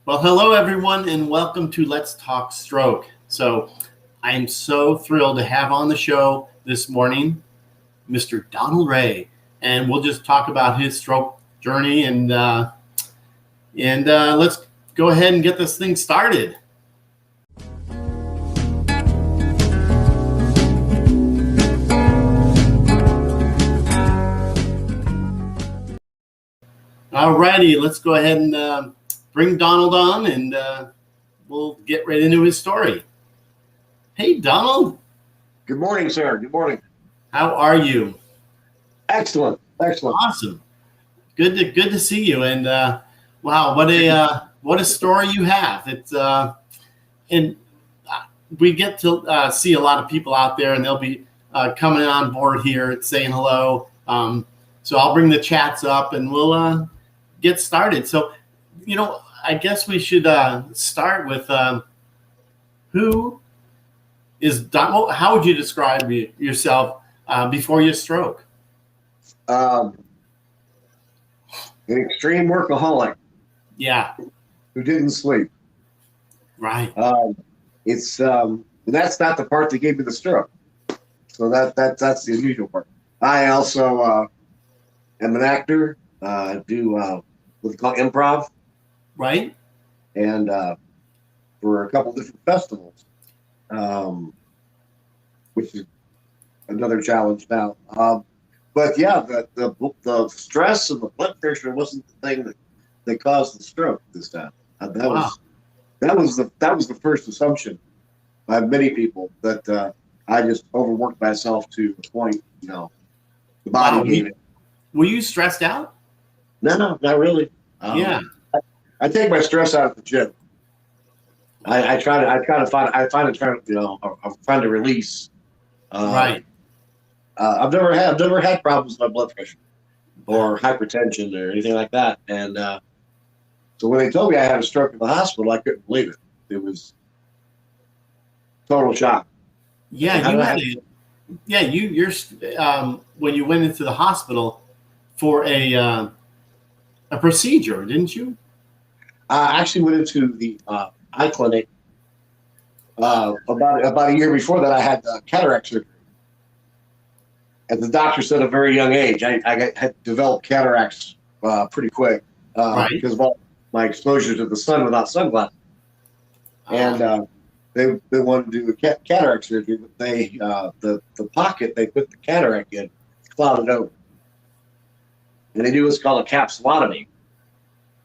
Well, hello everyone, and welcome to Let's Talk Stroke. So I am so thrilled to have on the show this morning Mr. Donald Ray, and we'll just talk about his stroke journey and let's go ahead and get this thing started. Alrighty, let's go ahead and bring Donald on, and we'll get right into his story. Hey, Donald. Good morning, sir. Good morning. How are you? Excellent. Awesome. Good to see you. And wow, what a story you have. It's and we get to see a lot of people out there, and they'll be coming on board here, saying hello. So I'll bring the chats up, and we'll get started. So, I guess we should start with who is Donald. How would you describe yourself before your stroke? An extreme workaholic. Yeah. Who didn't sleep. Right. That's not the part that gave me the stroke. So that's the unusual part. I also am an actor. Do what's called improv. Right. And for a couple different festivals, which is another challenge now. But yeah, the stress and the blood pressure wasn't the thing that caused the stroke this time. That was the first assumption by many people, that I just overworked myself to the point, the body gave it. Were you stressed out? No, not really. Yeah. I take my stress out at the gym. I'm trying to release. Right. I've never had problems with my blood pressure or hypertension or anything like that. And so when they told me I had a stroke in the hospital, I couldn't believe it. It was total shock. Yeah, you're when you went into the hospital for a procedure, didn't you? I actually went into the eye clinic about a year before that. I had cataract surgery. At the doctor said at a very young age, I had developed cataracts pretty quick because of all my exposure to the sun without sunglasses. And they wanted to do a cataract surgery, but the pocket they put the cataract in clouded over. And they do what's called a capsulotomy.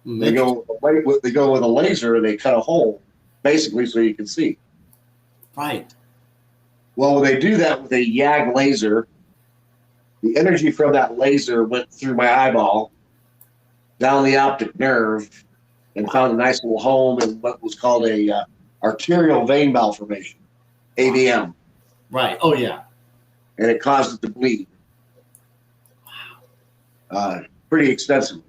They go with a laser and they cut a hole, basically, so you can see. Right. Well, when they do that with a YAG laser, the energy from that laser went through my eyeball, down the optic nerve, and found a nice little home in what was called a arterial vein malformation, AVM. Right. Oh, yeah. And it caused it to bleed. Wow. Pretty extensively.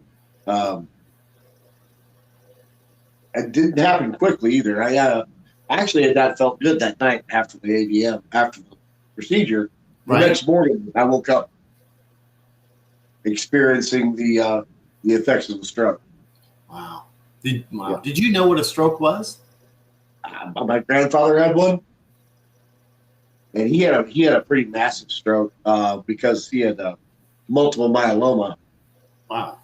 It didn't happen quickly either. I actually had not felt good that night after the AVM, after the procedure. The next morning, I woke up experiencing the effects of the stroke. Wow. Did you know what a stroke was? My grandfather had one, and he had a pretty massive stroke because he had multiple myeloma. Wow.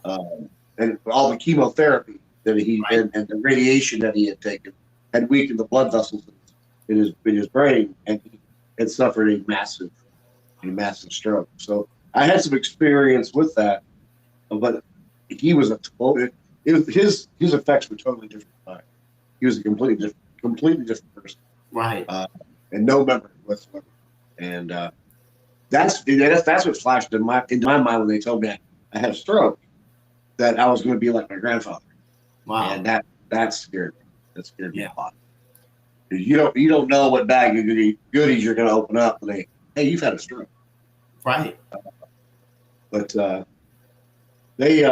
And all the chemotherapy that and the radiation that he had taken had weakened the blood vessels in his brain, and he had suffered a massive stroke. So I had some experience with that, but he was his effects were totally different. He was a completely different person. Right. And no memory whatsoever. And that's what flashed into my mind when they told me I had a stroke, that I was going to be like my grandfather. Wow. And that scared me. That scared me a lot. You don't know what bag of goodies you're going to open up when hey, you've had a stroke. Right. But they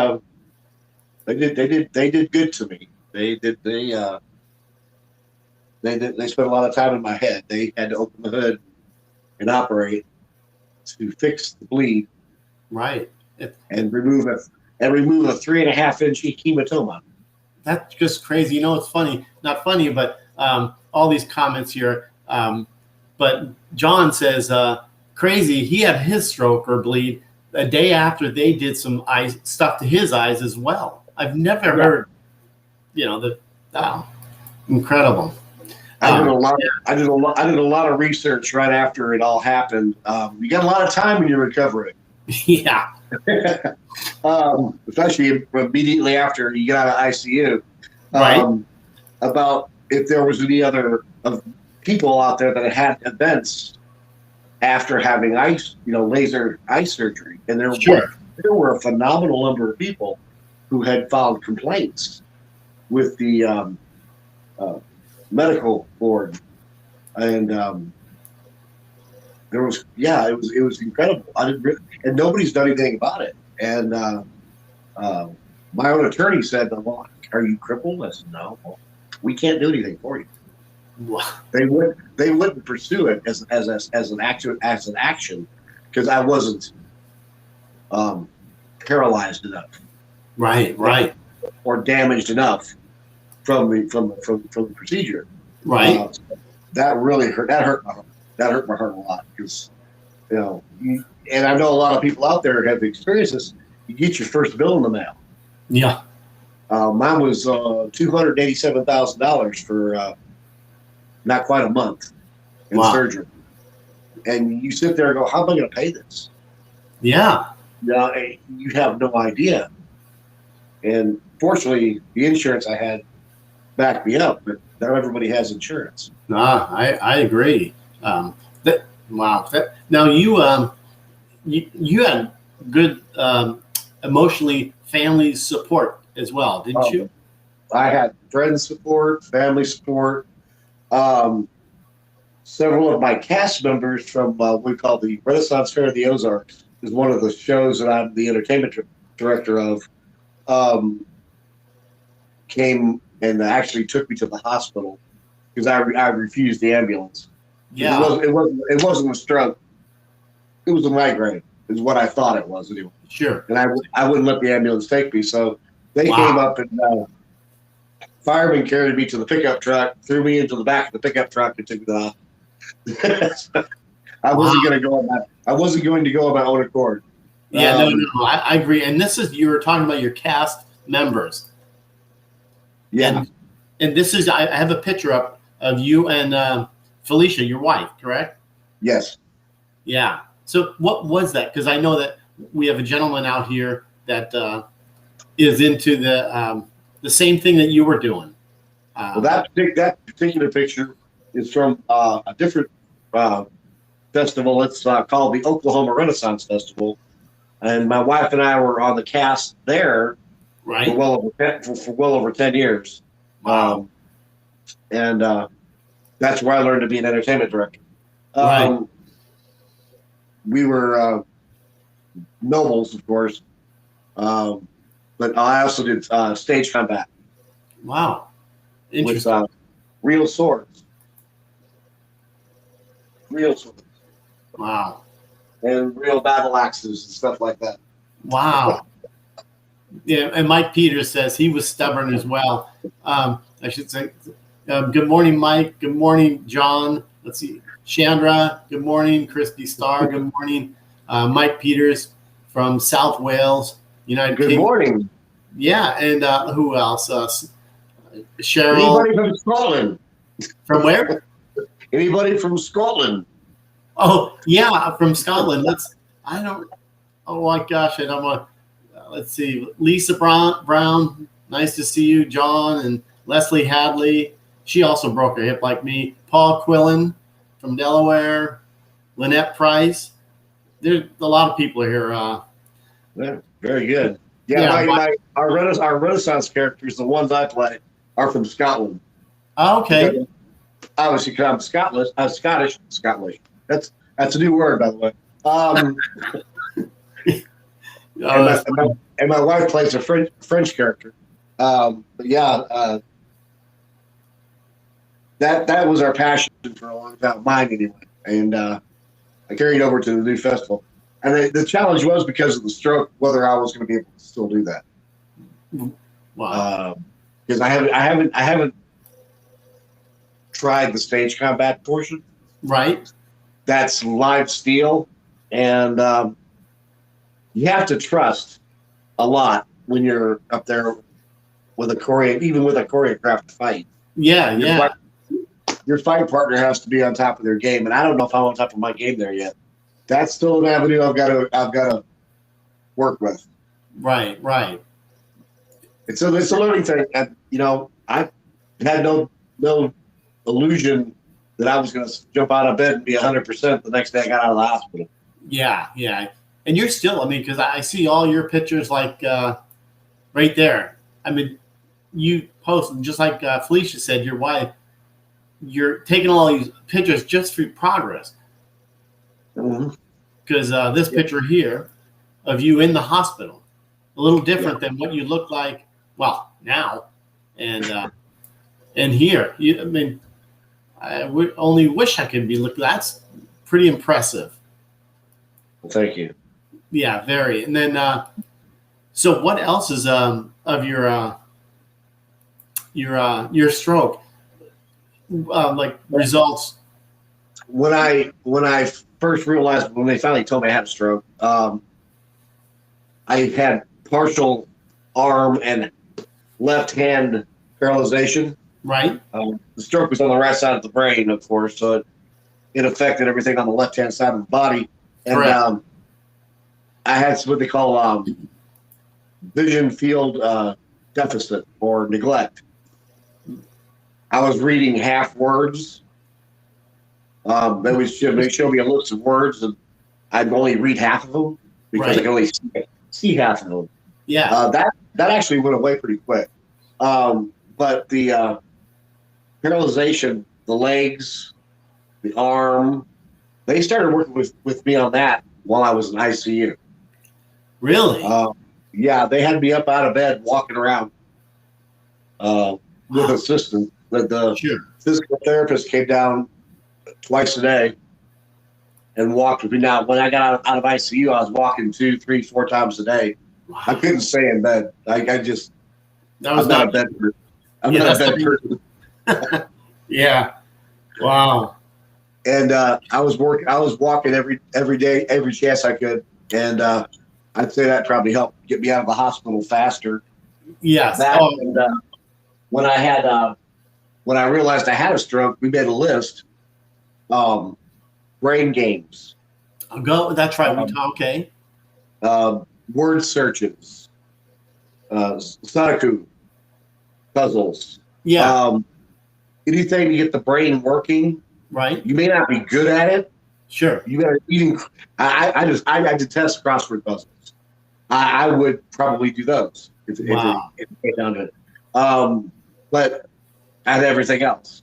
did good to me. They spent a lot of time in my head. They had to open the hood and operate to fix the bleed. Right. And remove a 3.5-inch hematoma. That's just crazy. You know, it's funny, not funny, but all these comments here. But John says, crazy. He had his stroke or bleed a day after they did some eye stuff to his eyes as well. I've never heard, you know, that. Wow, incredible. I did a lot of research right after it all happened. You got a lot of time when you're recovering. Yeah. Especially immediately after you get out of ICU. Right. About if there was any other people out there that had events after having laser eye surgery, and there were a phenomenal number of people who had filed complaints with the medical board, and there was it was incredible. And nobody's done anything about it. And my own attorney said, "Well, are you crippled?" I said, "No, well, we can't do anything for you." They wouldn't pursue it as an action because I wasn't paralyzed enough, right, or damaged enough from the procedure. Right. That really hurt. That hurt my heart a lot because, and I know a lot of people out there have experienced this. You get your first bill in the mail. Yeah. Mine was $287,000 for not quite a month in surgery. And you sit there and go, how am I going to pay this? Yeah. No, you have no idea. And fortunately, the insurance I had backed me up, but not everybody has insurance. I agree. Now you had good emotionally family support as well, didn't you? I had friend support, family support. Several of my cast members from what we call the Renaissance Faire of the Ozarks is one of the shows that I'm the entertainment director of. Came and actually took me to the hospital because I refused the ambulance. Yeah, it wasn't a stroke. It was a migraine. Is what I thought it was anyway. Sure. And I wouldn't let the ambulance take me, so they came up and firemen carried me to the pickup truck, threw me into the back of the pickup truck, and took me to the hospital. I wasn't going to go on that. I wasn't going to go on my own accord. Yeah, no, I agree. And you were talking about your cast members. Yeah. And this is, I have a picture up of you and Feleccia, your wife, correct? Yes. Yeah. So what was that? Because I know that we have a gentleman out here that is into the same thing that you were doing. Well, that particular picture is from a different festival. It's called the Oklahoma Renaissance Festival. And my wife and I were on the cast there for well over 10 years. Wow. And that's where I learned to be an entertainment director. We were nobles, of course, but I also did stage combat. Wow. Interesting. With real swords. Wow. And real battle axes and stuff like that. Wow. Yeah, and Mike Peters says he was stubborn as well. I should say, good morning, Mike. Good morning, John. Let's see. Chandra, good morning. Christy Starr, good morning. Mike Peters from South Wales, United Kingdom. Good morning. Yeah, and who else? Cheryl. Anybody from Scotland? From where? Anybody from Scotland? Oh, yeah, from Scotland. Oh my gosh, and let's see. Lisa Brown, nice to see you. John and Leslie Hadley. She also broke her hip like me. Paul Quillen from Delaware. Lynette Price. There's a lot of people here. Yeah, very good. Yeah, our Renaissance characters, the ones I play, are from Scotland. Oh, okay. Obviously, because I'm Scottish. That's a new word, by the way. And my wife plays a French character. But yeah, that was our passion for a long time, mine anyway. And I carried over to the new festival. And the challenge was because of the stroke, whether I was going to be able to still do that. Wow. because I haven't tried the stage combat portion. Right. That's live steel, and you have to trust a lot when you're up there with even with a choreographed fight. Yeah, Your fight partner has to be on top of their game, and I don't know if I'm on top of my game there yet. That's still an avenue I've got to work with. Right. It's a learning thing. And, I had no illusion that I was going to jump out of bed and be 100% the next day I got out of the hospital. Yeah. And you're still, because I see all your pictures like right there. I mean, you post, just like Feleccia said, your wife, you're taking all these pictures just for progress. Because this picture here of you in the hospital, a little different than what you look like, well, now. And here, I would only wish I could be looking. That's pretty impressive. Well, thank you. Yeah, very. And then, so what else is of your stroke like results? When I first realized, when they finally told me I had a stroke, I had partial arm and left hand paralyzation. Right. The stroke was on the right side of the brain, of course, so it affected everything on the left hand side of the body. And I had what they call vision field deficit or neglect. I was reading half words. They would show me a list of words, and I'd only read half of them because I could only see half of them. Yeah. That actually went away pretty quick. But the paralyzation, the legs, the arm, they started working with me on that while I was in ICU. Really? Yeah, they had me up out of bed, walking around with assistance. The physical therapist came down twice a day and walked with me. Now, when I got out of ICU, I was walking 2, 3, 4 times a day. Wow. I couldn't stay in bed. I'm not a bed person. I'm not a bed person. Yeah. Wow. And I was walking every day, every chance I could, and I'd say that probably helped get me out of the hospital faster. Yes. And when I realized I had a stroke, we made a list. Brain games. That's right. Okay. Word searches. Sudoku puzzles. Yeah. Anything to get the brain working. Right. You may not be good at it. Sure. You got even. I detest crossword puzzles. I would probably do those if it came down to it. But I had everything else,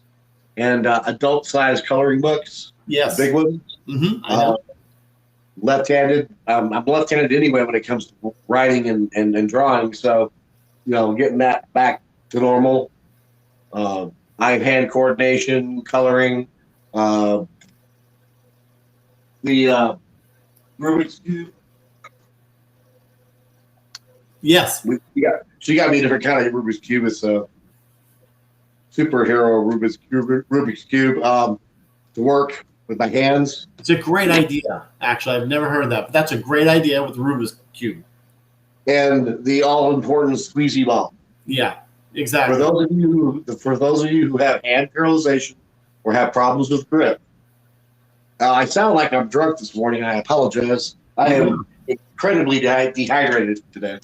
and adult-sized coloring books. Yes. Big ones. Mm-hmm. Left-handed. I'm left-handed anyway when it comes to writing and drawing. So, getting that back to normal. Eye-hand coordination, coloring. The Rubik's Cube. Yes. She got me a different kind of Rubik's Cube. It's a superhero Rubik's Cube to work with my hands. It's a great idea. Actually, I've never heard of that, but that's a great idea with the Rubik's Cube. And the all-important squeezy ball. Yeah, exactly. For those of you who have hand paralyzation or have problems with grip, I sound like I'm drunk this morning. I apologize. I am incredibly dehydrated today.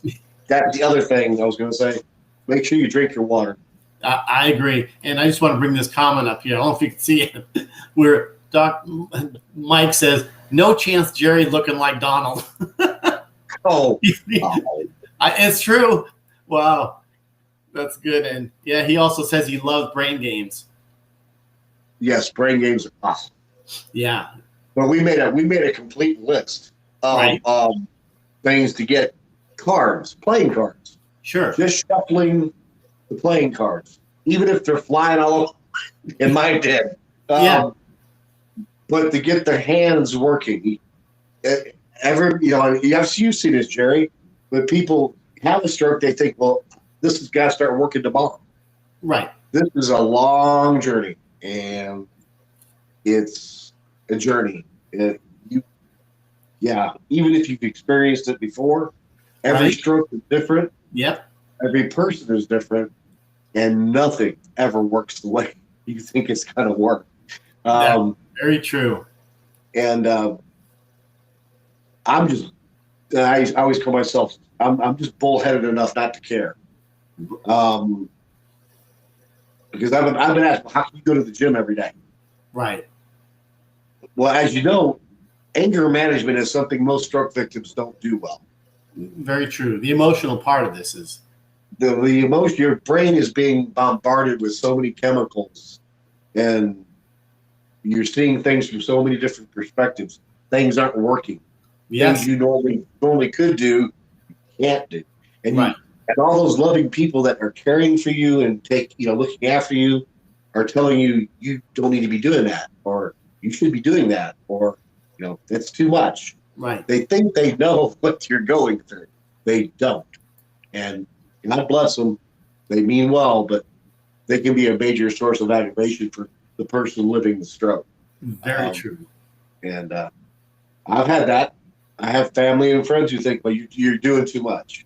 That's the other thing I was going to say. Make sure you drink your water. I agree. And I just want to bring this comment up here. I don't know if you can see it, where Mike says, no chance Jerry looking like Donald. It's true. Wow. That's good. And yeah, he also says he loves brain games. Yes, brain games are awesome. Yeah. But we made a complete list of things to get playing cards. Sure. Just shuffling the playing cards, even if they're flying all over, and mine did. But to get their hands working, you've seen this, Jerry. When people have a stroke, they think, well, this has got to start working tomorrow. Right. This is a long journey, and it's a journey. Even if you've experienced it before, every stroke is different. Yep. Every person is different, and nothing ever works the way you think it's going to work. Very true. And I always call myself, I'm just bullheaded enough not to care. Because I've been asked, well, how can you go to the gym every day? Right. Well, as you know, anger management is something most stroke victims don't do well. Very true. The emotional part of this is the emotion. Your brain is being bombarded with so many chemicals, and you're seeing things from so many different perspectives. Things aren't working. Yes. Things you normally could do, you can't do. And and all those loving people that are caring for you and looking after you are telling you you don't need to be doing that, or you should be doing that, or that's too much. Right. They think they know what you're going through. They don't. And God bless them. They mean well, but they can be a major source of aggravation for the person living the stroke. Very true. And I've had that. I have family and friends who think, well, you're doing too much.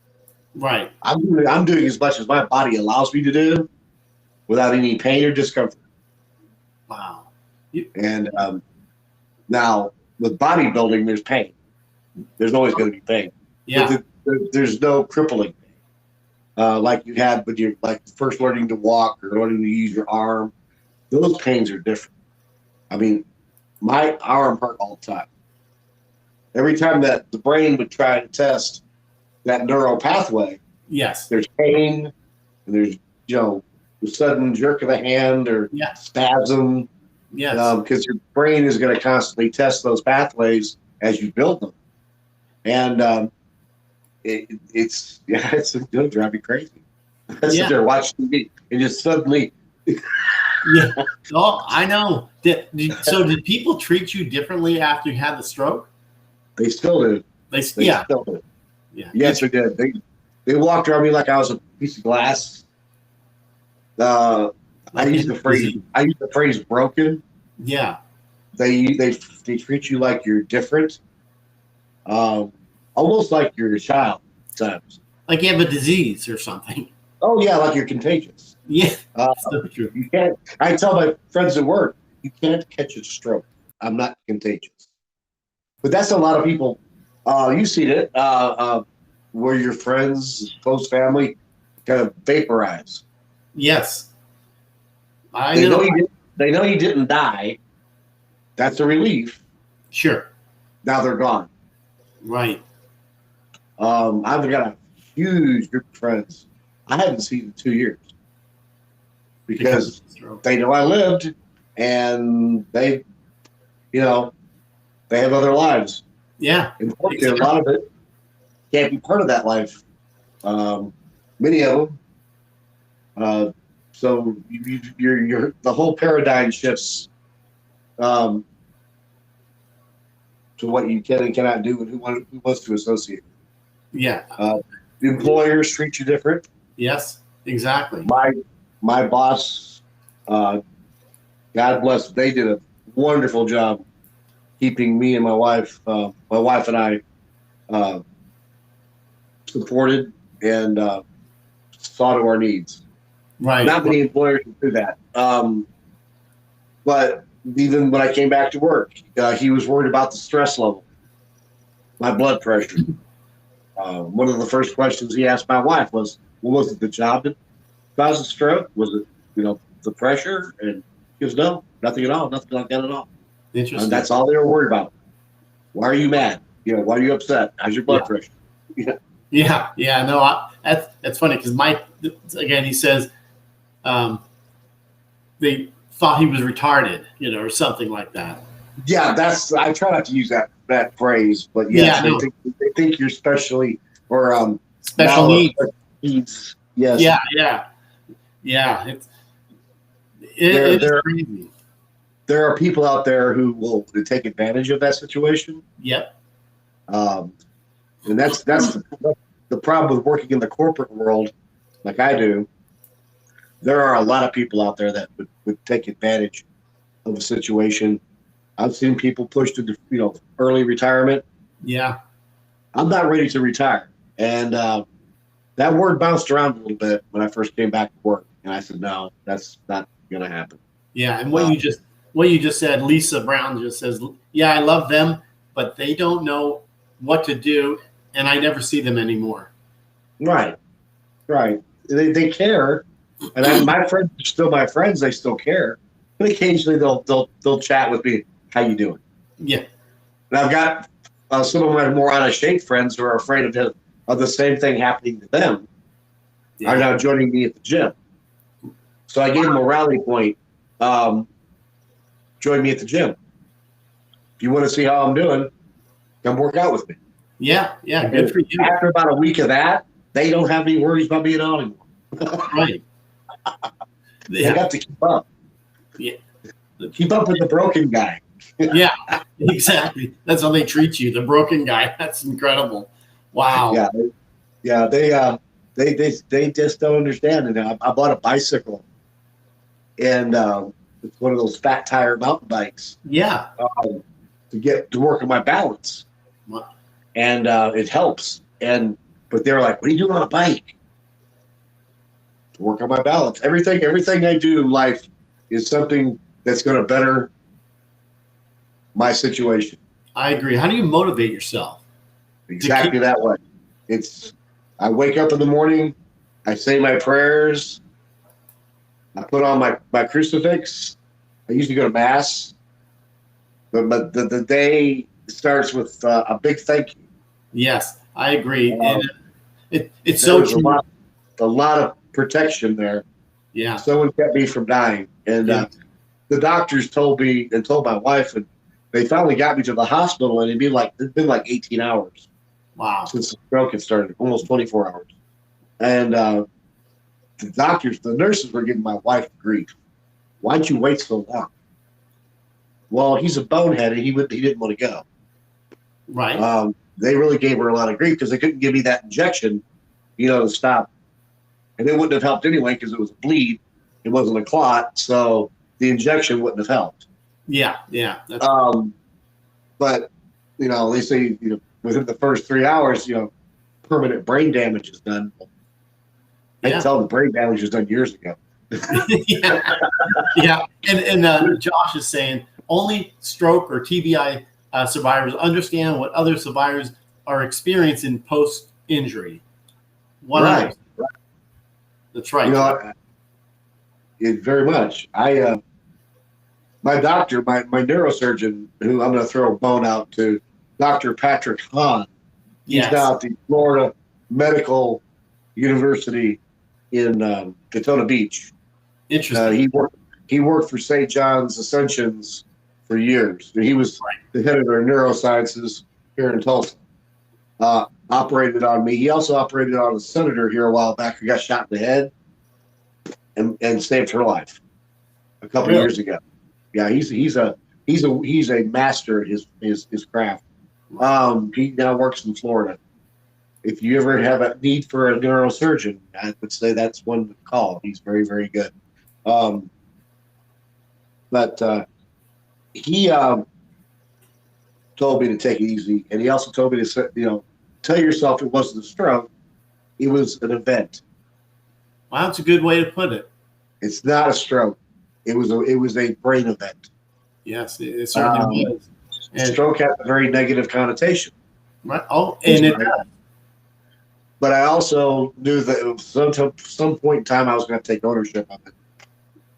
Right. I'm doing as much as my body allows me to do without any pain or discomfort. Wow. And now with bodybuilding, there's pain. There's always going to be pain. Yeah. But there's no crippling pain like you had when you're first learning to walk or learning to use your arm. Those pains are different. I mean, my arm hurt all the time. Every time that the brain would try to test that neural pathway, yes, there's pain, and there's the sudden jerk of the hand or spasm. Yes, because your brain is going to constantly test those pathways as you build them, and it's going to drive you crazy. I sit there watching TV and just suddenly. Yeah. Oh, I know. So did people treat you differently after you had the stroke? They still do. They still do. Yeah. Yes, they did. They walked around me like I was a piece of glass. I use the phrase broken. Yeah. They treat you like you're different. Almost like you're a child sometimes. Like you have a disease or something. Oh yeah, like you're contagious. Yeah. So true. You can't. I tell my friends at work, you can't catch a stroke. I'm not contagious. But that's a lot of people. You've seen it where your friends, close family, kind of vaporize. Yes. They know you didn't die. That's a relief. Sure. Now they're gone. Right. I've got a huge group of friends I haven't seen in 2 years because they know I lived, and they have other lives. Yeah. Unfortunately, a lot of it can't be part of that life. Many of them. So you're the whole paradigm shifts to what you can and cannot do, and who wants to associate. Yeah. The employers treat you different. Yes, exactly. My boss, God bless, they did a wonderful job keeping me and my wife and I supported and saw to our needs. Right. Not many employers can do that. But even when I came back to work, he was worried about the stress level, my blood pressure. One of the first questions he asked my wife was, well, was it the job that caused the stroke? Was it, the pressure? And she goes, no, nothing at all. Nothing like that at all. Interesting. And that's all they were worried about. Why are you mad? Why are you upset? How's your blood pressure? Yeah. No, that's funny because Mike, again, he says they thought he was retarded, or something like that. Yeah, I try not to use that phrase, but yes, they think you're specially or special needs. Yes. Yeah. It's crazy. There are people out there who will take advantage of that situation. Yep. And that's the problem with working in the corporate world, like I do. there are a lot of people out there that would take advantage of a situation. I've seen people pushed into, early retirement. Yeah. I'm not ready to retire. And that word bounced around a little bit when I first came back to work. And I said, no, that's not going to happen. Yeah. And what you just said, Lisa Brown just says, yeah, I love them, but they don't know what to do. And I never see them anymore. Right. They care. And my friends are still my friends. They still care. But occasionally they'll chat with me. How you doing? Yeah. And I've got some of my more out of shape friends who are afraid of the same thing happening to them. Yeah. Are now joining me at the gym. So I gave them a rally point. Join me at the gym. If you want to see how I'm doing, come work out with me. Yeah. Good for you. After about a week of that, they don't have any worries about being on anymore. Right. They have to keep up. Yeah. Keep up with the broken guy. Yeah, exactly. That's how they treat you, the broken guy. That's incredible. Wow. Yeah. They just don't understand. And I bought a bicycle, and it's one of those fat tire mountain bikes. Yeah. To work on my balance, and it helps. But they're like, "What are you doing on a bike?" To work on my balance. Everything I do in life is something that's going to better my situation. I agree. How do you motivate yourself? Exactly that way. I wake up in the morning, I say my prayers, I put on my crucifix. I usually go to mass, but the day starts with a big thank you. Yes, I agree. And it's so true. A lot of protection there. Yeah. Someone kept me from dying. And the doctors told me and told my wife, and they finally got me to the hospital, and it's been like 18 hours. Wow. Since the stroke had started, almost 24 hours. And the nurses were giving my wife grief. Why'd you wait so long? Well, he's a bonehead, and he didn't want to go. Right. They really gave her a lot of grief because they couldn't give me that injection, to stop. And it wouldn't have helped anyway because it was a bleed. It wasn't a clot, so the injection wouldn't have helped. Yeah. But they say within the first 3 hours, permanent brain damage is done. I can tell the brain damage was done years ago. Yeah. And Josh is saying only stroke or TBI survivors understand what other survivors are experiencing post-injury. Right. That's right. It very much. My doctor, my neurosurgeon, who I'm going to throw a bone out to, Dr. Patrick Hahn. He's now at the Florida Medical University in Daytona Beach. Interesting. He worked for St. John's Ascensions for years. He was the head of their neurosciences here in Tulsa. Operated on me. He also operated on a senator here a while back who got shot in the head and saved her life a couple of years ago. Yeah, he's a master at his craft. He now works in Florida. If you ever have a need for a neurosurgeon, I would say that's one to call. He's very, very good. But he told me to take it easy, and he also told me to tell yourself it wasn't a stroke; it was an event. Wow, that's a good way to put it. It's not a stroke; it was a brain event. Yes, it certainly was. And stroke has a very negative connotation. Right. Oh, and it does. But I also knew that at some point in time I was going to take ownership of it,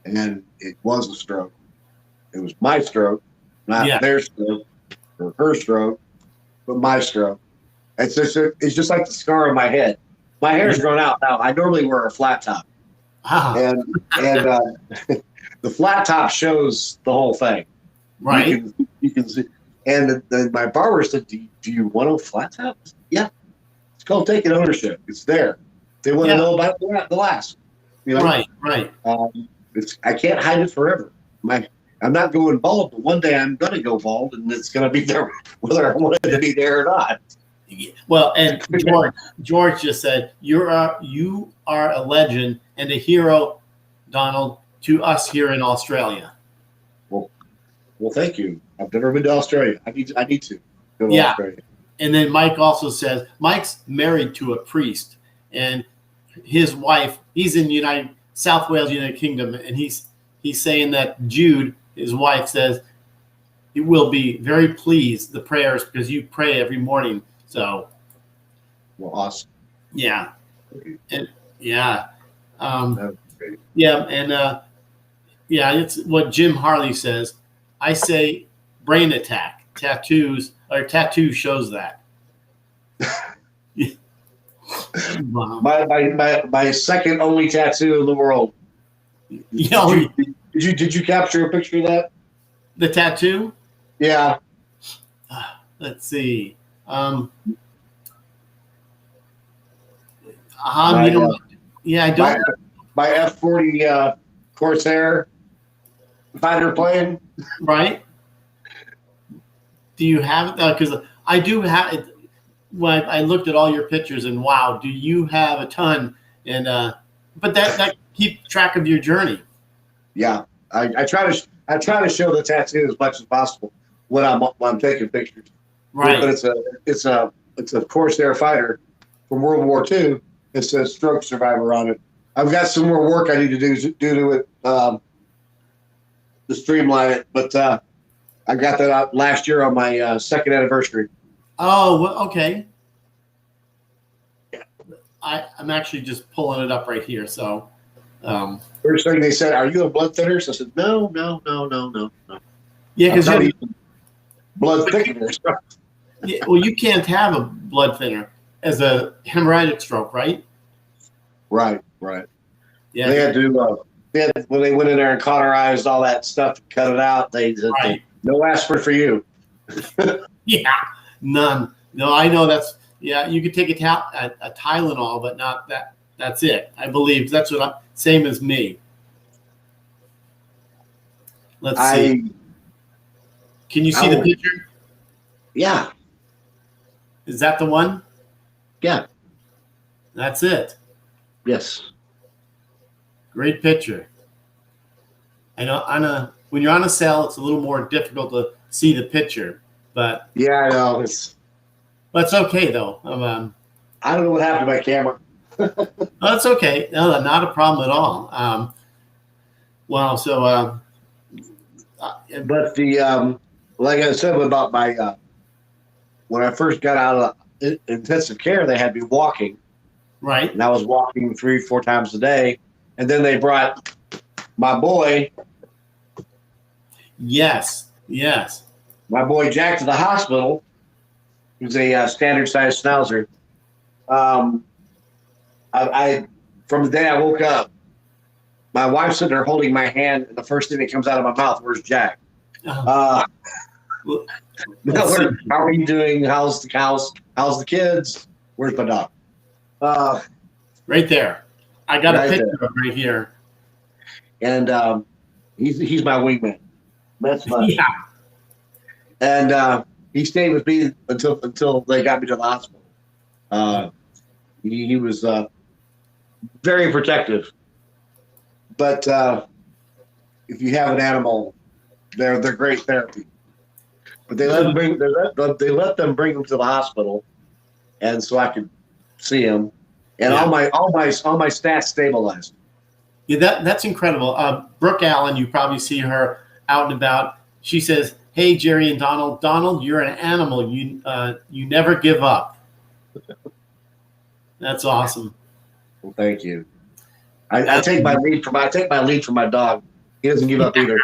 and it was a stroke. It was my stroke, not their stroke or her stroke, but my stroke. It's just like the scar on my head. My hair's grown out now. I normally wear a flat top, and the flat top shows the whole thing. Right. You can see. And then my barber said, "Do you want a flat top?" Yeah. It's called taking ownership. It's there. They want to know about the last. Right. I can't hide it forever. I'm not going bald, but one day I'm going to go bald, and it's going to be there whether I want it to be there or not. Well, and George just said, you are a legend and a hero Donald, to us here in Australia. Well, thank you. I've never been to Australia. I need to go to Australia. And then Mike also says Mike's married to a priest, and his wife, he's in South Wales, United Kingdom, and he's saying that Jude, his wife, says he will be very pleased the prayers because you pray every morning. So, well, awesome. Yeah, and yeah, it's what Jim Harley says. I say brain attack. Tattoo shows that. Wow. My second only tattoo in the world. Did you capture a picture of that? The tattoo? Yeah. Let's see. I don't. My F-40 Corsair fighter plane. Right. Do you have it? Because I do have it. When I looked at all your pictures, and wow, do you have a ton? And but that keep track of your journey. Yeah, I try to show the tattoo as much as possible when I'm taking pictures. Right. But it's a Corsair fighter from World War II. It says stroke survivor on it. I've got some more work I need to do to it to streamline it, but I got that out last year on my second anniversary. Oh, well, okay. I'm actually just pulling it up right here. So, first thing they said, "Are you a blood thinner?" So I said, "No." Yeah, because you blood thickeners. Yeah, well, you can't have a blood thinner as a hemorrhagic stroke, right? Right. Yeah. They had to. When they went in there and cauterized all that stuff, and cut it out. They no aspirin for you. Yeah, none. No, I know that's. Yeah, you could take a Tylenol, but not that. That's it. I believe that's what same as me. Let's see. Can you see the picture? Yeah. Is that the one? Yeah. That's it. Yes. Great picture. I know when you're on a cell, it's a little more difficult to see the picture, but yeah, I know that's okay though. I don't know what happened to my camera. That's okay. No, not a problem at all. Wow. So, but the like I said about my when I first got out of intensive care, they had me walking. Right. And I was walking 3-4 times a day, and then they brought my boy. Yes. My boy Jack to the hospital. He was a standard size schnauzer. I from the day I woke up, my wife's sitting there holding my hand, and the first thing that comes out of my mouth, "Where's Jack?" How are you doing? How's the cows? How's the kids? Where's my dog? Right there. I got a picture of him right here. And he's my wingman. That's fun. Yeah. And he stayed with me until they got me to the hospital. He was very protective. But if you have an animal, they're great therapy. But they let them bring them to the hospital, and so I could see him, and all my stats stabilized. Yeah, that's incredible. Brooke Allen, you probably see her out and about. She says, "Hey, Jerry and Donald. Donald, you're an animal. You never give up." That's awesome. Well, thank you. I take my lead from my dog. He doesn't give up either.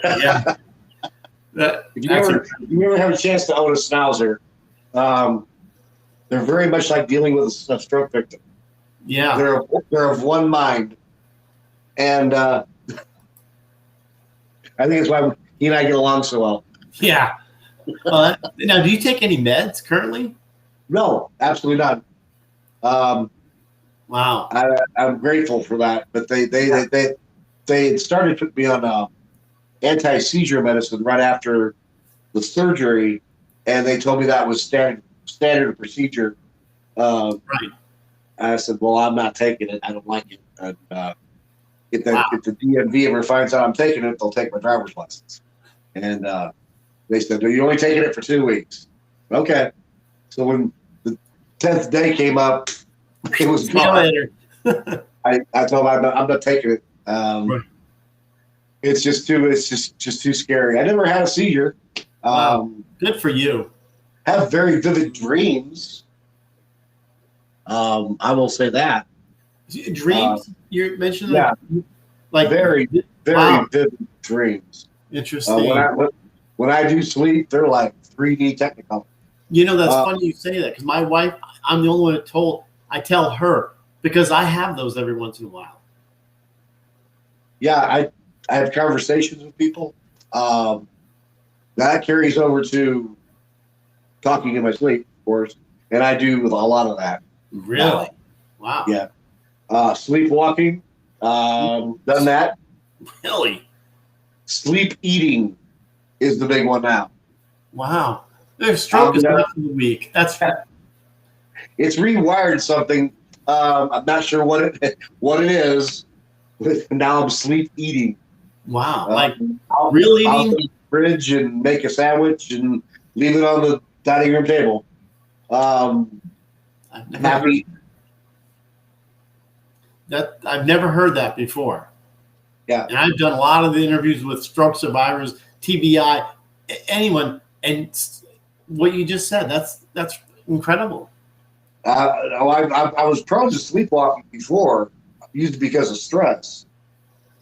Yeah. If you ever have a chance to own a schnauzer, they're very much like dealing with a stroke victim. Yeah. They're of one mind. And I think that's why he and I get along so well. Yeah. Now, do you take any meds currently? No, absolutely not. Wow. I'm grateful for that. But they started putting me on anti-seizure medicine right after the surgery, and they told me that was standard procedure. Right. I said, "Well, I'm not taking it. I don't like it." And If the DMV ever finds out I'm taking it, they'll take my driver's license. And they said, "You're only taking it for 2 weeks." Okay. So when the 10th day came up, it was gone. I told them I'm not taking it. Right. It's just too scary. I never had a seizure. Wow. Good for you. Have very vivid dreams. I will say that. Dreams? You mentioned yeah, that? Like very vivid dreams. Interesting. When I do sleep, they're like 3D Technicolor. You know, that's funny you say that, because my wife, I'm the only one I tell her, because I have those every once in a while. Yeah, I have conversations with people. That carries over to talking in my sleep, of course, and I do a lot of that. Really? Wow. Yeah. Sleepwalking, done that. Really? Sleep eating is the big one now. Wow. Their stroke is not for the weak. That's it's rewired something. I'm not sure what it is. Now I'm sleep eating. Wow. I'll eating? I'll go to the fridge and make a sandwich and leave it on the dining room table. I've never heard that before. Yeah. And I've done a lot of the interviews with stroke survivors, TBI, anyone, and what you just said, that's incredible. I was prone to sleepwalking before, usually because of stress,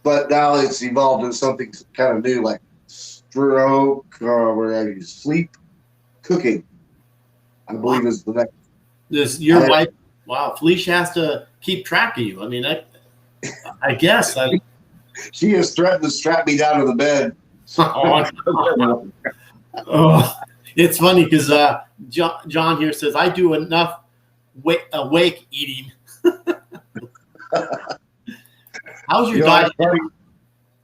but now it's evolved into something kind of new, like stroke, where you sleep cooking, I believe is the next. Your wife, wow, Feleccia has to keep track of you. I mean, I guess. She has threatened to strap me down to the bed. Oh, it's funny because John here says, I do enough awake eating. How's your diet?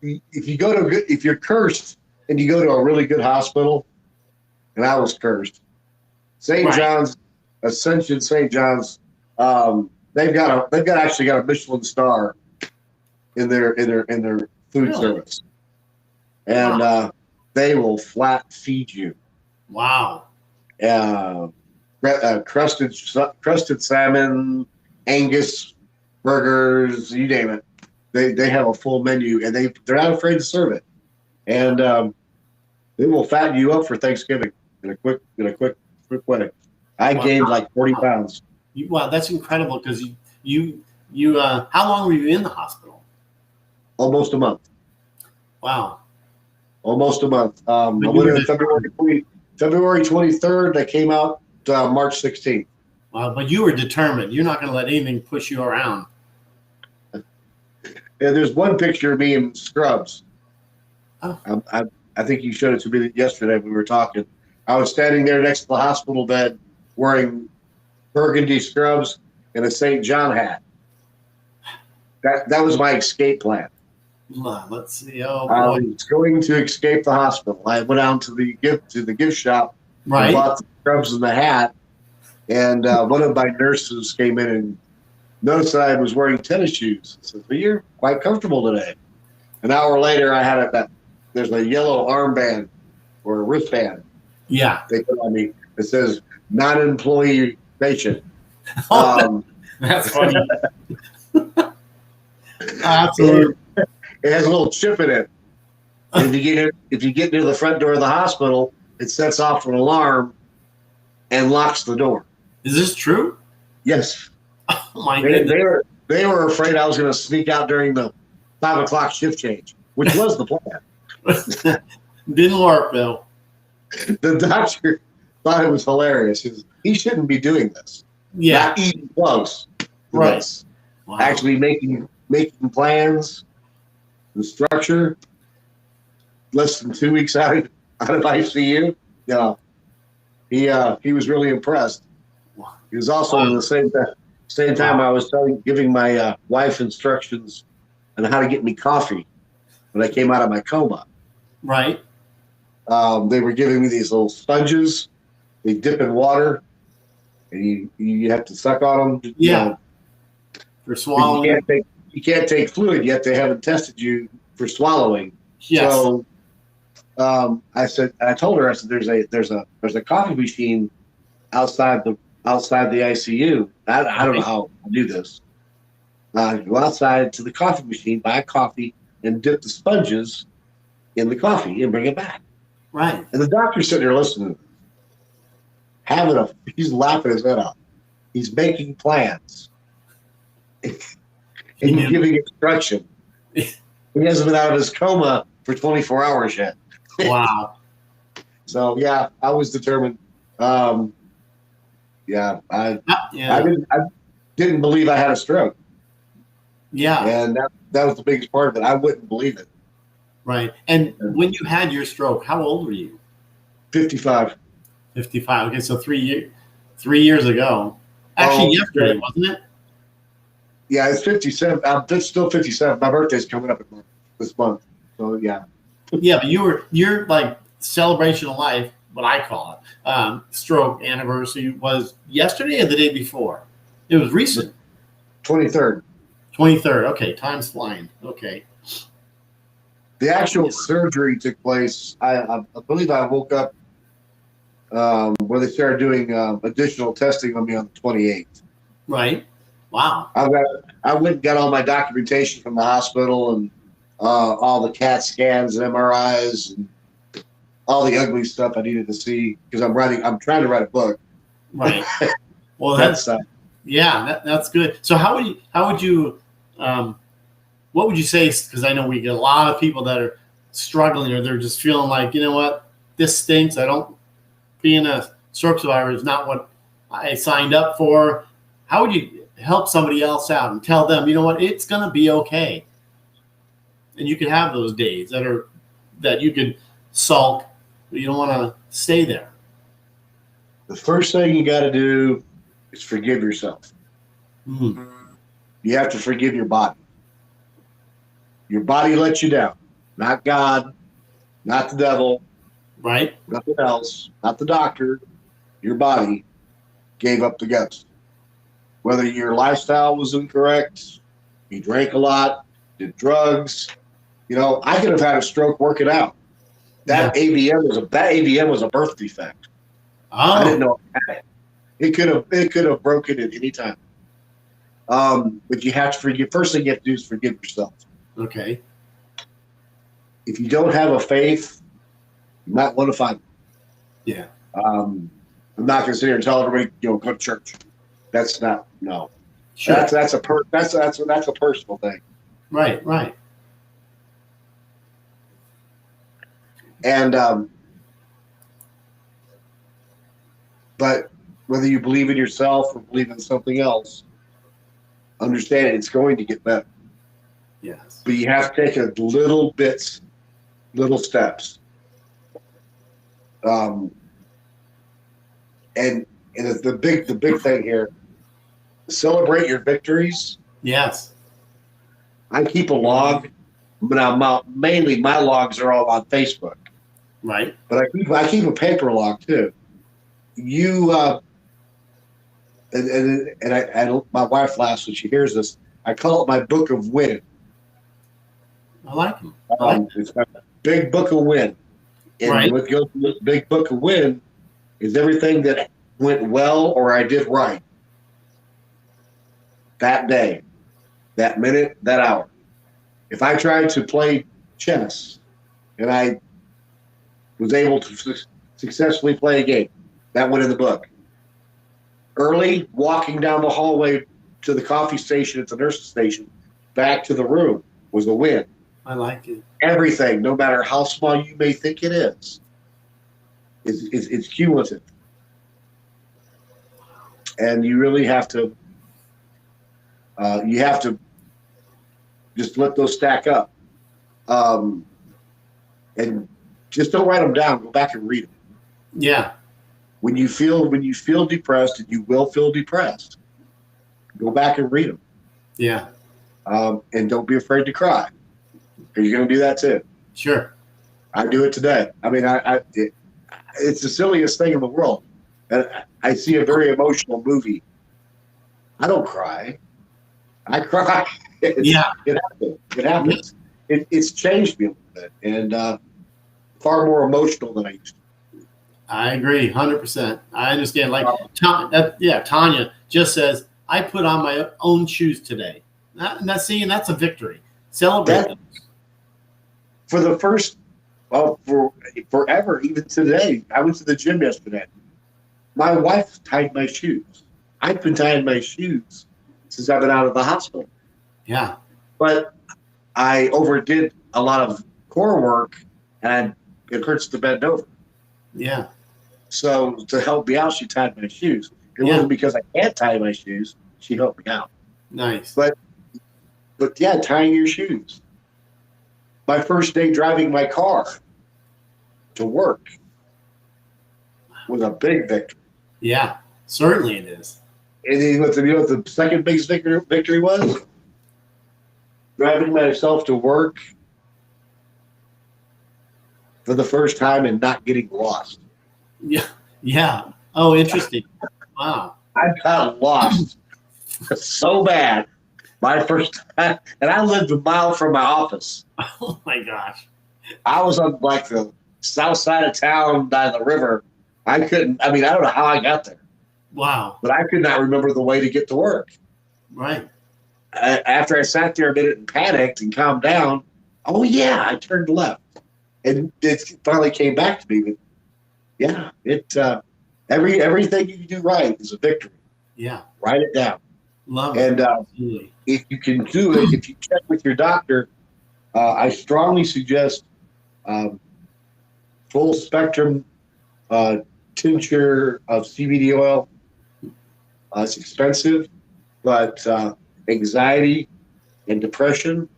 If you're cursed and you go to a really good hospital, and I was cursed, St. John's, Ascension St. John's, they've actually got a Michelin star in their food service, and they will flat feed you. Wow. Crusted salmon, Angus burgers, you name it. They have a full menu, and they're not afraid to serve it, and they will fatten you up for Thanksgiving in a quick way. I gained like 40 pounds. Wow, that's incredible, because you how long were you in the hospital? Almost a month. Wow. Almost a month. I went in February 23rd. I came out March 16th. Wow, but you were determined. You're not going to let anything push you around. Yeah, there's one picture of me in scrubs. Oh. I think you showed it to me yesterday when we were talking. I was standing there next to the hospital bed wearing burgundy scrubs and a St. John hat. That was my escape plan. Let's see. Oh, boy. I was going to escape the hospital. I went out to the gift shop. Right. And bought the scrubs and the hat. And one of my nurses came in and noticed that I was wearing tennis shoes. I said, "Well, you're quite comfortable today." An hour later, I had there's a yellow armband or a wristband. Yeah. They put on me. It says non-employee patient. That's funny. Absolutely. It has a little chip in it. And if you get near the front door of the hospital, it sets off an alarm and locks the door. Is this true? Yes. Oh my goodness. They were afraid I was going to sneak out during the 5 o'clock shift change, which was the plan. Didn't work, though. The doctor thought it was hilarious. He shouldn't be doing this. Yeah. Not even close to this. Wow. Actually making plans, the structure, less than 2 weeks out of ICU. He was really impressed. He was also at the same time I was giving my wife instructions on how to get me coffee when I came out of my coma. Right. They were giving me these little sponges. They dip in water, and you have to suck on them. Yeah. For swallowing. you can't take fluid yet. They haven't tested you for swallowing. Yes. So I told her, there's a coffee machine outside the ICU. I don't know how to do this. Go outside to the coffee machine, buy a coffee, and dip the sponges in the coffee and bring it back. Right. And the doctor's sitting there listening, he's laughing his head off. He's making plans and giving instruction. He hasn't been out of his coma for 24 hours yet. Wow. So yeah, I was determined. I didn't believe I had a stroke. Yeah. And that was the biggest part of it. I wouldn't believe it. Right. And when you had your stroke, how old were you? 55. 55. Okay, so 3 years ago. Actually, yesterday, wasn't it? Yeah, it's 57. I'm still 57. My birthday's coming up this month. So yeah. Yeah, but your like celebration of life, what I call it, stroke anniversary was yesterday or the day before? It was recent. 23rd. 23rd. Okay, time's flying. Okay. The actual surgery took place. I believe I woke up where they started doing additional testing on me on the 28th. Right. Wow. I went and got all my documentation from the hospital and all the CAT scans and MRIs and all the ugly stuff I needed to see because I'm trying to write a book. Right. Well, that's good. So how would you what would you say? Because I know we get a lot of people that are struggling or they're just feeling like, you know what, this stinks. Being a stroke survivor is not what I signed up for. How would you help somebody else out and tell them, you know what, it's going to be okay. And you can have those days that you could sulk, but you don't want to stay there. The first thing you got to do is forgive yourself. Mm-hmm. You have to forgive your body. Your body let you down. Not God, not the devil, right? Nothing else, not the doctor. Your body gave up the ghost. Whether your lifestyle was incorrect, you drank a lot, did drugs. I could have had a stroke working out. That AVM was a birth defect. Oh. I didn't know I had it. It could have broken at any time. But you have to forgive. First thing you have to do is forgive yourself. Okay. If you don't have a faith, you might want to find it. Yeah. I'm not going to sit here and tell everybody, go to church. That's not, no. Sure. That's a personal thing. Right. And but whether you believe in yourself or believe in something else, understand it's going to get better. Yes. But you have to take a little steps. And the big thing here, celebrate your victories. Yes. I keep a log. Now, mainly my logs are all on Facebook. Right. But I keep a paper log too. My wife laughs when she hears this. I call it my book of win. I like them. It's my big book of win. And what goes in this big book of win is everything that went well or I did right that day, that minute, that hour. If I tried to play chess and I was able to successfully play a game, that went in the book. Early, walking down the hallway to the coffee station at the nurse's station, back to the room was a win. I like it. Everything, no matter how small you may think it is, it's cumulative. And you really have to just let those stack up. And just don't write them down. Go back and read them. Yeah. When you feel depressed, and you will feel depressed, go back and read them. Yeah. And don't be afraid to cry. Are you going to do that too? Sure. I do it today. I mean, it's the silliest thing in the world. And I see a very emotional movie. I don't cry. I cry. Yeah. It happens. It happens. It's changed me a little bit, and far more emotional than I used to. I agree, 100%. I understand. Like, Tanya just says, "I put on my own shoes today." That's a victory. Celebrate those. For the first, for forever, even today. I went to the gym yesterday. My wife tied my shoes. I've been tying my shoes since I've been out of the hospital. Yeah. But I overdid a lot of core work, and it hurts to bend over. Yeah. So to help me out, she tied my shoes. It wasn't because I can't tie my shoes. She helped me out. Nice. But yeah, tying your shoes. My first day driving my car to work was a big victory. Yeah, certainly it is. And then what the second biggest victory was? Driving myself to work for the first time and not getting lost. Yeah. Yeah. Oh, interesting. Wow. I got lost so bad my first time, and I lived a mile from my office. Oh my gosh. I was on like the south side of town by the river. I don't know how I got there. Wow. But I could not remember the way to get to work. Right. After I sat there a minute and panicked and calmed down, oh yeah, I turned left. And it finally came back to me. But yeah, everything you do right is a victory. Yeah. Write it down. Love it. And if you can do it, if you check with your doctor, I strongly suggest full spectrum tincture of CBD oil. It's expensive, but anxiety and depression,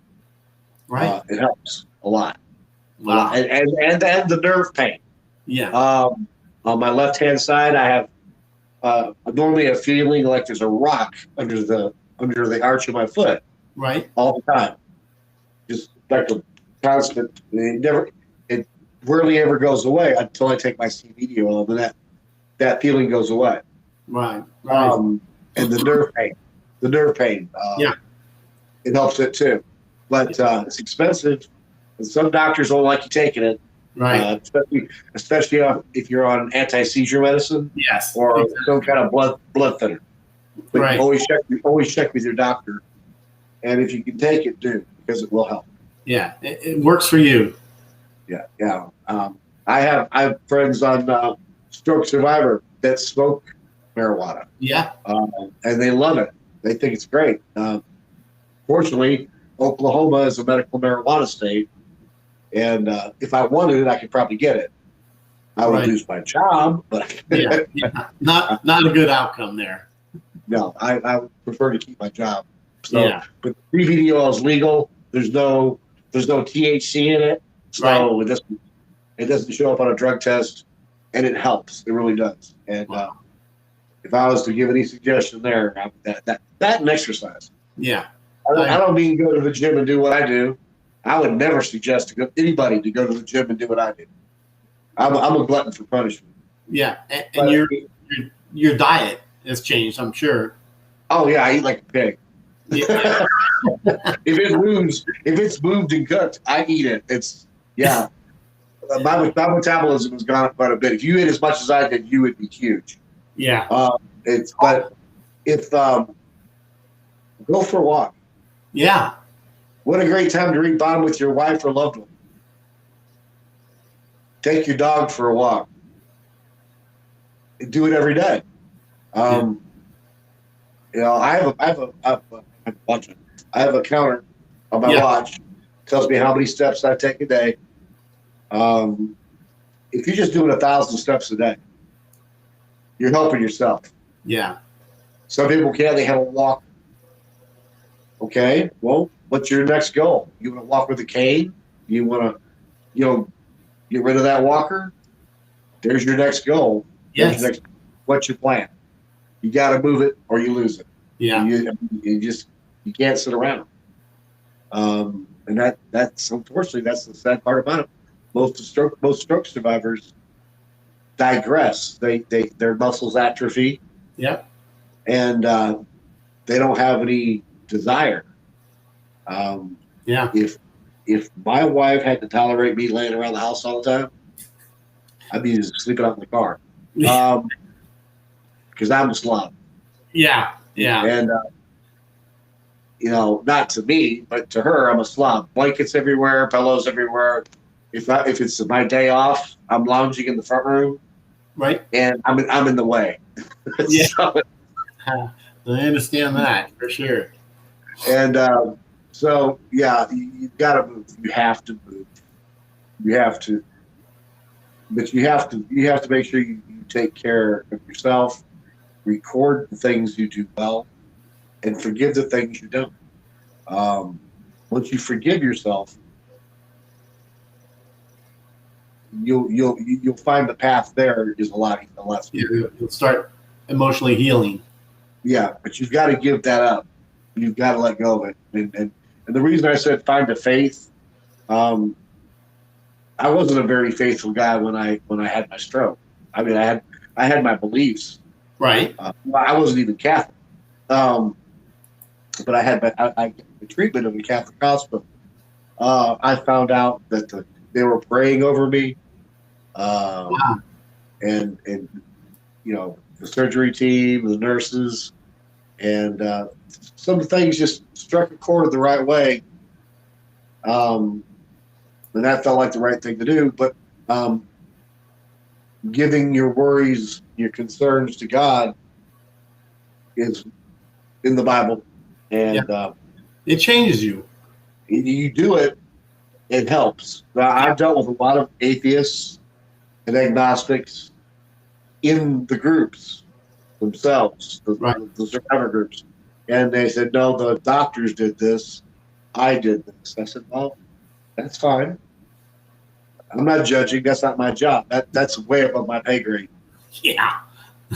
right? It helps a lot. Wow. And the nerve pain. Yeah. On my left-hand side, I have normally a feeling like there's a rock under the arch of my foot. Right. All the time. Just like a constant. It rarely ever goes away until I take my CBD oil, and that feeling goes away. Right. Right. And the nerve pain. It helps it too, but it's expensive, and some doctors don't like you taking it. Right. Especially if you're on anti-seizure medicine. Yes. Or some kind of blood thinner. But right. Always check with your doctor, and if you can take it, do, because it will help. Yeah, it works for you. Yeah. I have friends on Stroke Survivor that smoke marijuana. Yeah. And they love it. They think it's great. Fortunately, Oklahoma is a medical marijuana state, and if I wanted it, I could probably get it. I would lose my job, but not a good outcome there. No, I would prefer to keep my job. So, but CBD oil is legal. There's no THC in it, so it doesn't show up on a drug test, and it helps. It really does. And if I was to give any suggestion there, that and exercise. Yeah. I don't mean go to the gym and do what I do. I would never suggest anybody to go to the gym and do what I do. I'm a glutton for punishment. Yeah, and your diet has changed, I'm sure. Oh yeah, I eat like a pig. Yeah. if it's moved and cooked, I eat it. My metabolism has gone up quite a bit. If you ate as much as I did, you would be huge. Yeah. Go for a walk. Yeah. What a great time to read bond with your wife or loved one. Take your dog for a walk. Do it every day. I have a counter on my watch. Tells me how many steps I take a day. If you're just doing 1,000 steps a day, you're helping yourself. Yeah. Some people can't. They have a walk. Okay. Well, what's your next goal? You want to walk with a cane? You want to, get rid of that walker? There's your next goal. Yes. What's your plan? You got to move it or you lose it. Yeah. You can't sit around. And that's unfortunately that's the sad part about it. Most stroke survivors digress. Their muscles atrophy. Yeah. And they don't have any desire Yeah. If my wife had to tolerate me laying around the house all the time, I'd be sleeping out in the car. Because I'm a slob. Yeah. Yeah. And not to me, but to her, I'm a slob. Blankets everywhere, pillows everywhere. If it's my day off, I'm lounging in the front room, right, and I'm in the way. Yeah, so, I understand that for sure. And so, yeah, you've got to move. You have to move. You have to, but you have to make sure you take care of yourself. Record the things you do well, and forgive the things you don't. Once you forgive yourself, you'll find the path there is a lot less. You'll start emotionally healing. Yeah, but you've got to give that up. You've got to let go of it. And the reason I said find a faith, I wasn't a very faithful guy when I had my stroke. I mean, I had my beliefs. Right. I wasn't even Catholic. But I had the treatment of a Catholic hospital. I found out that they were praying over me, wow. and the surgery team, the nurses, and some things just struck a chord the right way, and that felt like the right thing to do. But giving your worries, your concerns to God is in the Bible. And it changes you. You do it, it helps. Now, I've dealt with a lot of atheists and agnostics in the groups themselves, the survivor groups. And they said, no, the doctors did this. I did this. I said, well, that's fine. I'm not judging. That's not my job. That's way above my pay grade. Yeah.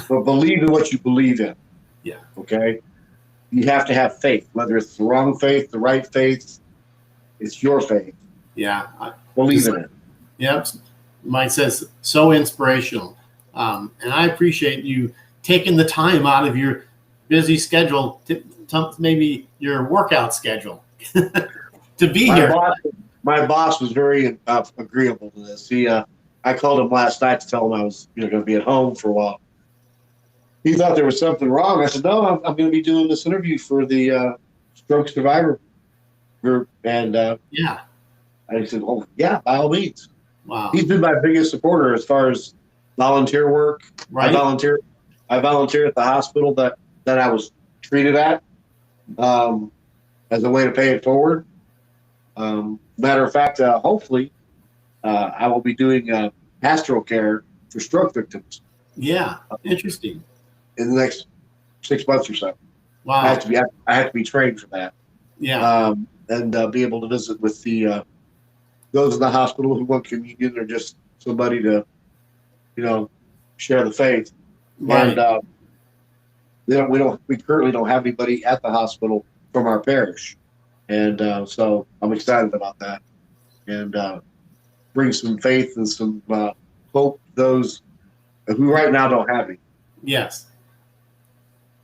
But believe in what you believe in. Yeah. Okay? You have to have faith, whether it's the wrong faith, the right faith. It's your faith. Yeah. Believe in it. Yep. Mike says, so inspirational. And I appreciate you taking the time out of your busy schedule, maybe your workout schedule, to be here. My boss was very agreeable to this. I called him last night to tell him I was going to be at home for a while. He thought there was something wrong. I said, no, I'm going to be doing this interview for the stroke survivor group. And yeah, I said, oh, yeah, by all means. Wow. He's been my biggest supporter as far as volunteer work. Right. I volunteer at the hospital that I was treated at as a way to pay it forward. Matter of fact, hopefully, I will be doing pastoral care for stroke victims. Yeah, interesting. In the next 6 months or so. Wow. I have to be trained for that. Yeah. And be able to visit with those in the hospital who want communion or just somebody to, share the faith. Right. And we currently don't have anybody at the hospital from our parish, and so I'm excited about that, and bring some faith and some hope to those who right now don't have it. Yes.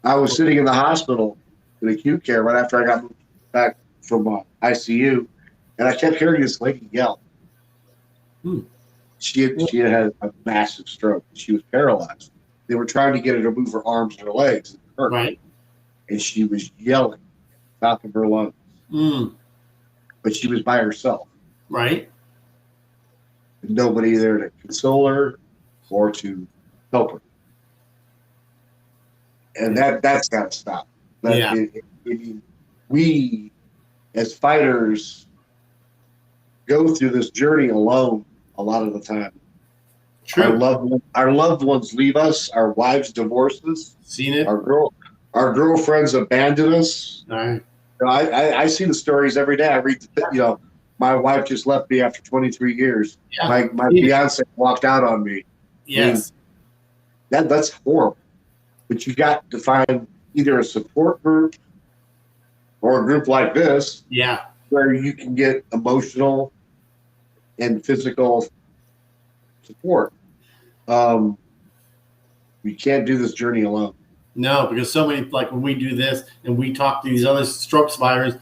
I was sitting in the hospital in acute care right after I got moved back from ICU, and I kept hearing this lady yell. She had a massive stroke. She was paralyzed. They were trying to get her to move her arms and her legs. It hurt. Right. And she was yelling at the top of her lungs. But she was by herself. Right. Nobody there to console her or to help her. And that's got to stop. We, as fighters, go through this journey alone a lot of the time. True. Our loved ones leave us. Our wives divorce us. Seen it. Our girlfriends abandon us. All right. I see the stories every day. I read, my wife just left me after 23 years. Yeah. My fiance walked out on me. Yes. I mean, that's horrible. But you got to find either a support group or a group like this. Yeah. Where you can get emotional and physical support. We can't do this journey alone. No, because so many, like when we do this and we talk to these other stroke survivors,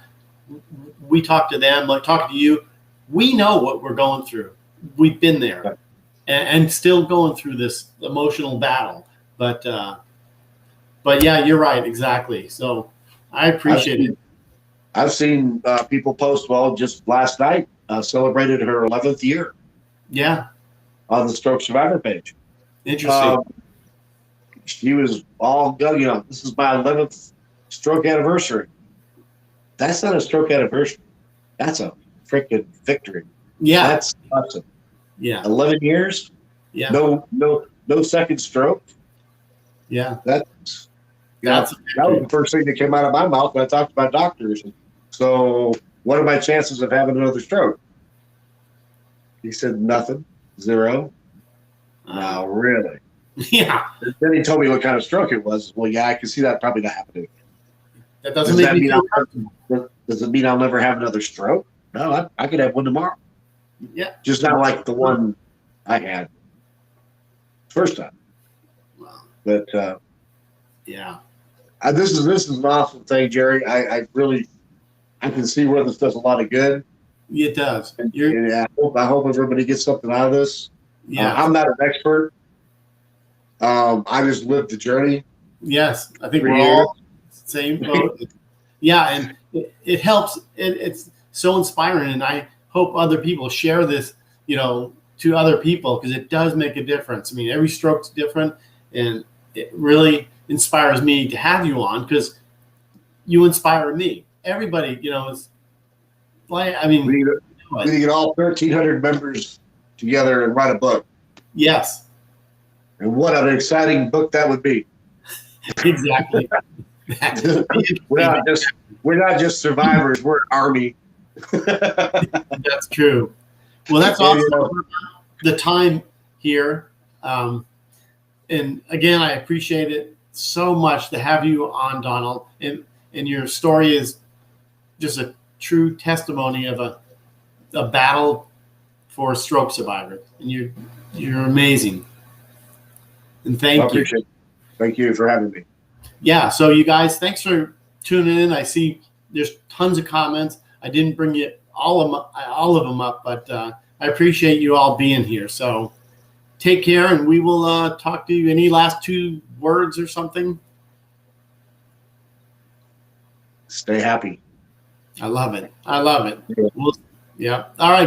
we talk to them, like talking to you. We know what we're going through. We've been there, and still going through this emotional battle. But yeah, you're right, exactly. So I appreciate it. I've seen people post, well, just last night celebrated her 11th year. Yeah, on the stroke survivor page. interesting. She was all, this is my 11th stroke anniversary. That's not a stroke anniversary. That's a freaking victory. Yeah, that's awesome. Yeah, 11 years. Yeah, no second stroke. Yeah, that was the first thing that came out of my mouth when I talked about doctors. So, what are my chances of having another stroke? He said nothing, 0. No, really? Yeah. Then he told me what kind of stroke it was. Well, yeah, I can see that probably not happening. That doesn't make me feel does it mean I'll never have another stroke? No, I could have one tomorrow. Yeah. Just not like the one I had first time. Wow. But yeah. This is an awesome thing, Jerry. I can see where this does a lot of good. It does. And I hope everybody gets something out of this. Yeah. I'm not an expert. I just lived the journey. Yes, I think we're all same boat. Yeah, and it helps. It's so inspiring, and I hope other people share this, to other people, because it does make a difference. I mean, every stroke's different, and it really inspires me to have you on, because you inspire me. Everybody, is like, I mean, we need to get all 1,300 members together and write a book. Yes. And what an exciting book that would be. Exactly. we're not just survivors, we're an army. That's true. Well, that's awesome. The time here. And again, I appreciate it so much to have you on, Donald. And your story is just a true testimony of a battle for a stroke survivor. And you're amazing. And thank you. Thank you for having me. Yeah. So you guys, thanks for tuning in. I see there's tons of comments. I didn't bring you all of them up, but I appreciate you all being here. So take care, and we will talk to you. Any last 2 words or something? Stay happy. I love it. I love it. Yeah. Yeah. All right, guys.